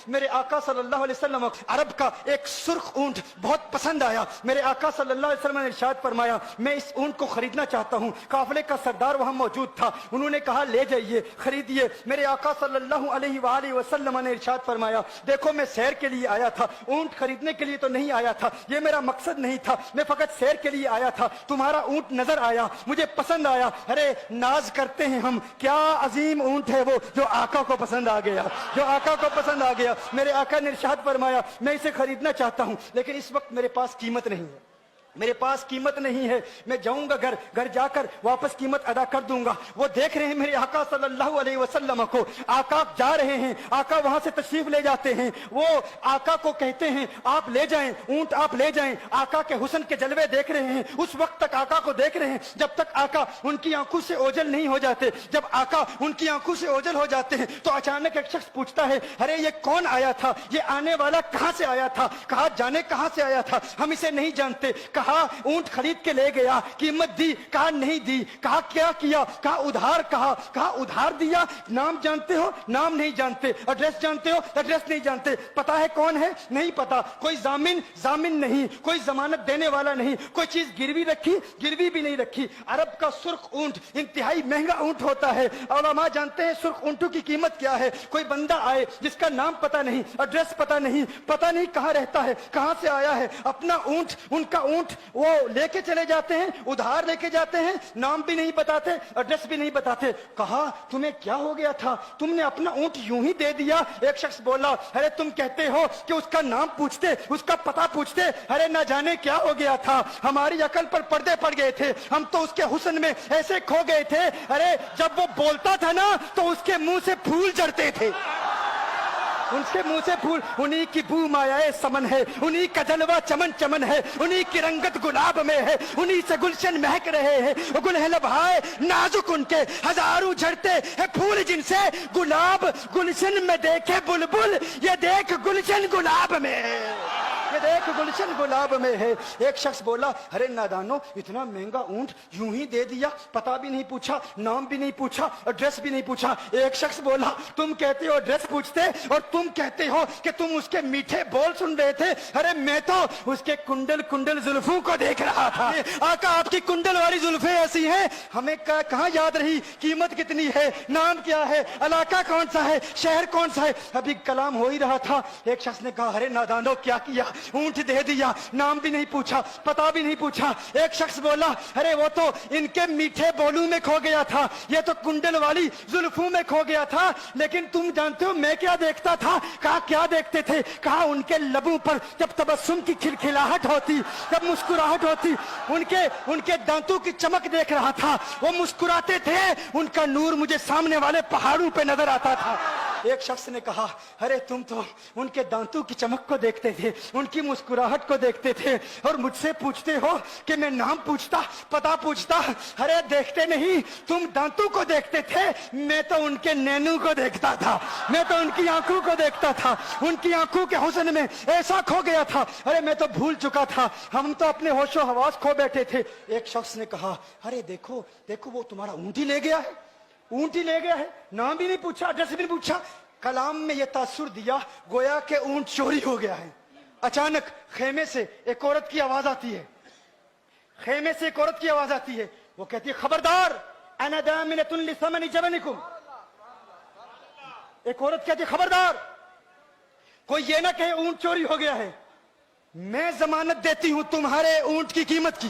میرے آقا صلی اللہ علیہ وسلم عرب کا ایک سرخ اونٹ بہت پسند آیا. میرے آقا صلی اللہ علیہ وسلم نے ارشاد فرمایا میں اس اونٹ کو خریدنا چاہتا ہوں. قافلے کا سردار وہاں موجود تھا, انہوں نے کہا لے جائیے خریدیے. میرے آقا صلی اللہ علیہ وآلہ وسلم نے ارشاد فرمایا دیکھو میں سیر کے لیے آیا تھا, اونٹ خریدنے کے لیے تو نہیں آیا تھا, یہ میرا مقصد نہیں تھا, میں فقط سیر کے لیے آیا تھا. تمہارا اونٹ نظر آیا, مجھے پسند آیا. ارے ناز کرتے ہیں ہم, کیا عظیم اونٹ ہے وہ جو آقا کو پسند آ گیا, جو آقا کو پسند آ گیا. میرے آقا نے ارشاد فرمایا میں اسے خریدنا چاہتا ہوں لیکن اس وقت میرے پاس قیمت نہیں ہے, میرے پاس قیمت نہیں ہے, میں جاؤں گا گھر جا کر واپس قیمت ادا کر دوں گا. وہ دیکھ رہے ہیں میرے آقا صلی اللہ علیہ وسلم کو, آقا جا رہے ہیں, آقا وہاں سے تشریف لے جاتے ہیں. وہ آقا کو کہتے ہیں آپ لے جائیں اونٹ, آپ لے جائیں. آقا کے حسن کے جلوے دیکھ رہے ہیں, اس وقت تک آقا کو دیکھ رہے ہیں جب تک آقا ان کی آنکھوں سے اوجھل نہیں ہو جاتے. جب آقا ان کی آنکھوں سے اوجھل ہو جاتے ہیں تو اچانک ایک شخص پوچھتا ہے ارے یہ کون آیا تھا, یہ آنے والا کہاں سے آیا تھا, کہا جانے کہاں سے آیا تھا, ہم اسے نہیں جانتے. کہا اونٹ خرید کے لے گیا, قیمت دی, کہا نہیں دی. کہا کیا کیا, کہا ادھار, کہا ادھار دیا. نام جانتے ہو, نام نہیں جانتے. ایڈریس جانتے ہو, ایڈریس نہیں جانتے. پتا ہے کون ہے, نہیں پتا. کوئی ضامن نہیں, کوئی ضمانت دینے والا نہیں, کوئی چیز گروی رکھی, گروی بھی نہیں رکھی. عرب کا سرخ اونٹ انتہائی مہنگا اونٹ ہوتا ہے. علماء جانتے ہیں سرخ اونٹوں کی قیمت کیا ہے. کوئی بندہ آئے جس کا نام پتا نہیں, ایڈریس پتا نہیں کہاں رہتا ہے, کہاں سے آیا ہے, اپنا اونٹ, ان کا اونٹ وہ لے کے چلے جاتے ہیں, ادھار لے کے جاتے ہیں, نام بھی نہیں بتاتے, ایڈریس بھی نہیں بتاتے. کہا تمہیں کیا ہو گیا تھا, تم نے اپنا اونٹ یوں ہی دے دیا. ایک شخص بولا ارے تم کہتے ہو کہ اس کا نام پوچھتے, اس کا پتہ پوچھتے, ارے نہ جانے کیا ہو گیا تھا, ہماری عقل پر پردے پڑ گئے تھے, ہم تو اس کے حسن میں ایسے کھو گئے تھے. ارے جب وہ بولتا تھا نا تو اس کے منہ سے پھول جھڑتے تھے, ان کے منہ سے پھول. انہی کی بو مایائے سمن ہے, انہی کا جلوہ چمن چمن ہے, انہی کی رنگت گلاب میں ہے, انہی سے گلشن مہک رہے ہیں. گل ہے لبھائے نازک ان کے, ہزاروں جھڑتے ہیں پھول جن سے. گلاب گلشن میں دیکھے بلبل, یہ دیکھ گلشن گلاب میں ہے, یہ دیکھ گلشن گلاب میں ہے. ایک شخص بولا ارے نادانو اتنا مہنگا اونٹ یوں ہی دے دیا, پتہ بھی نہیں پوچھا, نام بھی نہیں پوچھا, ایڈریس بھی نہیں پوچھا. ایک شخص بولا تم کہتے ہو ایڈریس پوچھتے اور تم کہتے ہو کہ تم اس کے میٹھے بول سن رہے تھے. ارے میں تو اس کے کنڈل زلفوں کو دیکھ رہا تھا. آقا آپ کی کنڈل والی زلفیں ایسی ہیں, ہمیں کہاں یاد رہی قیمت کتنی ہے, نام کیا ہے, علاقہ کون سا ہے, شہر کون سا ہے. ابھی کلام ہو ہی رہا تھا. ایک شخص نے کہا ارے نادانو کیا کیا, اونٹ دے دیا, نام بھی نہیں پوچھا, پتہ بھی نہیں پوچھا. ایک شخص بولا ارے وہ تو ان کے میٹھے بولوں میں کھو گیا تھا, یہ تو کنڈل والی زلفوں میں کھو گیا تھا. لیکن تم جانتے ہو میں کیا دیکھتا تھا. کہا کیا دیکھتے تھے, کہا ان کے لبوں پر جب تبسم کی کھلکھلاہٹ ہوتی, جب مسکراہٹ ہوتی, ان کے دانتوں کی چمک دیکھ رہا تھا. وہ مسکراتے تھے, ان کا نور مجھے سامنے والے پہاڑوں پہ نظر آتا تھا. ایک شخص نے کہا ارے تم تو ان کے دانتوں کی چمک کو دیکھتے تھے, ان کی مسکراہٹ کو دیکھتے تھے, اور مجھ سے پوچھتے ہو کہ میں نام پوچھتا, پتہ پوچھتا. ارے دیکھتے نہیں, تم دانتوں کو دیکھتے تھے, میں تو ان کے نینوں کو دیکھتا تھا, میں تو ان کی آنکھوں کو دیکھتا تھا, ان کی آنکھوں کے حسن میں ایسا کھو گیا تھا. ارے میں تو بھول چکا تھا, ہم تو اپنے ہوش و حواس کھو بیٹھے تھے. ایک شخص نے کہا ارے دیکھو وہ تمہارا اونٹ ہی لے گیا ہے, اونٹ ہی لے گیا ہے, نام بھی نہیں پوچھا, ایڈریس بھی نہیں پوچھا. کلام میں یہ تاثر دیا گویا کہ اونٹ چوری ہو گیا ہے. اچانک خیمے سے ایک عورت کی آواز آتی ہے, خیمے سے ایک عورت کی آواز آتی ہے. وہ کہتی ہے خبردار انا دامنۃ لثمن جبنکم. ایک عورت کہتی ہے خبردار کوئی یہ نہ کہے اونٹ چوری ہو گیا ہے, میں ضمانت دیتی ہوں تمہارے اونٹ کی قیمت کی,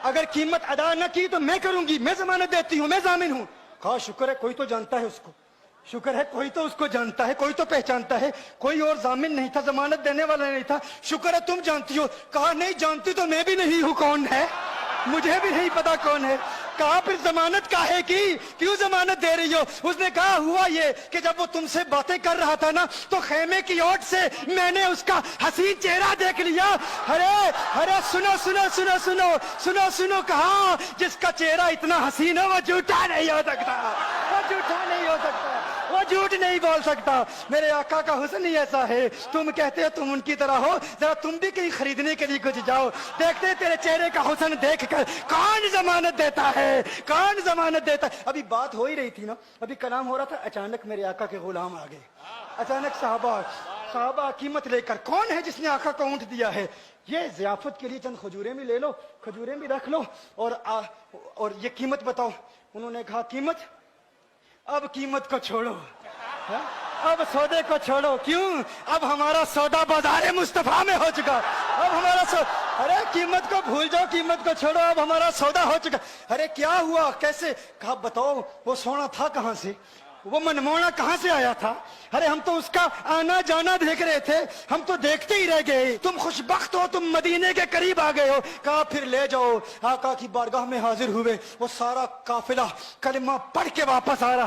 اگر قیمت ادا نہ کی تو میں کروں گی, میں ضمانت دیتی ہوں, میں ضامن ہوں. کہا شکر ہے کوئی تو جانتا ہے اس کو, شکر ہے کوئی تو اس کو جانتا ہے, کوئی تو پہچانتا ہے, کوئی اور ضامن نہیں تھا, ضمانت دینے والا نہیں تھا, شکر ہے تم جانتی ہو. کہا نہیں جانتی تو میں بھی نہیں ہوں, کون ہے مجھے بھی نہیں پتا کون ہے. کہا پھر ضمانت کاہے کی, کیوں ضمانت دے رہی ہو. اس نے کہا ہوا یہ کہ جب وہ تم سے باتیں کر رہا تھا نا تو خیمے کی اوٹ سے میں نے اس کا حسین چہرہ دیکھ لیا. ارے سنو, کہا جس کا چہرہ اتنا حسین ہے وہ جھوٹا نہیں ہو سکتا, وہ جھوٹا نہیں ہو سکتا, وہ جھوٹ نہیں بول سکتا. میرے آقا کا حسن ہی ایسا ہے. تم کہتے ہو تم ان کی طرح ہو, ذرا تم بھی کہیں خریدنے کے لیے کچھ جاؤ. دیکھتے تیرے چہرے کا حسن دیکھ کر کون ضمانت دیتا ہے, کون ضمانت دیتا ہے. ابھی بات ہو ہی رہی تھی نا, ابھی کلام ہو رہا تھا, اچانک میرے آقا کے غلام آ گئے. اچانک صحابہ قیمت لے کر, کون ہے جس نے آقا کو اونٹ دیا ہے؟ یہ ضیافت کے لیے چند کھجوریں بھی لے لو, کھجوریں بھی رکھ لو, اور یہ قیمت بتاؤ. انہوں نے کہا قیمت, اب قیمت کو چھوڑو, اب سودے کو چھوڑو. کیوں؟ اب ہمارا سودا بازار مصطفیٰ میں ہو چکا. اب ہمارا ارے قیمت کو بھول جاؤ, قیمت کو چھوڑو, اب ہمارا سودا ہو چکا. ارے کیا ہوا, کیسے؟ کہا بتاؤ وہ سونا تھا کہاں سے, وہ منمونا کہاں سے آیا تھا؟ ارے ہم تو اس کا آنا جانا دیکھ رہے تھے, ہم تو دیکھتے ہی رہ گئے. تم خوش بخت ہو, تم مدینے کے قریب آ گئے ہو. کہا پھر لے جاؤ. آقا کی بارگاہ میں حاضر ہوئے. وہ سارا قافلہ کلمہ پڑھ کے واپس آ رہا.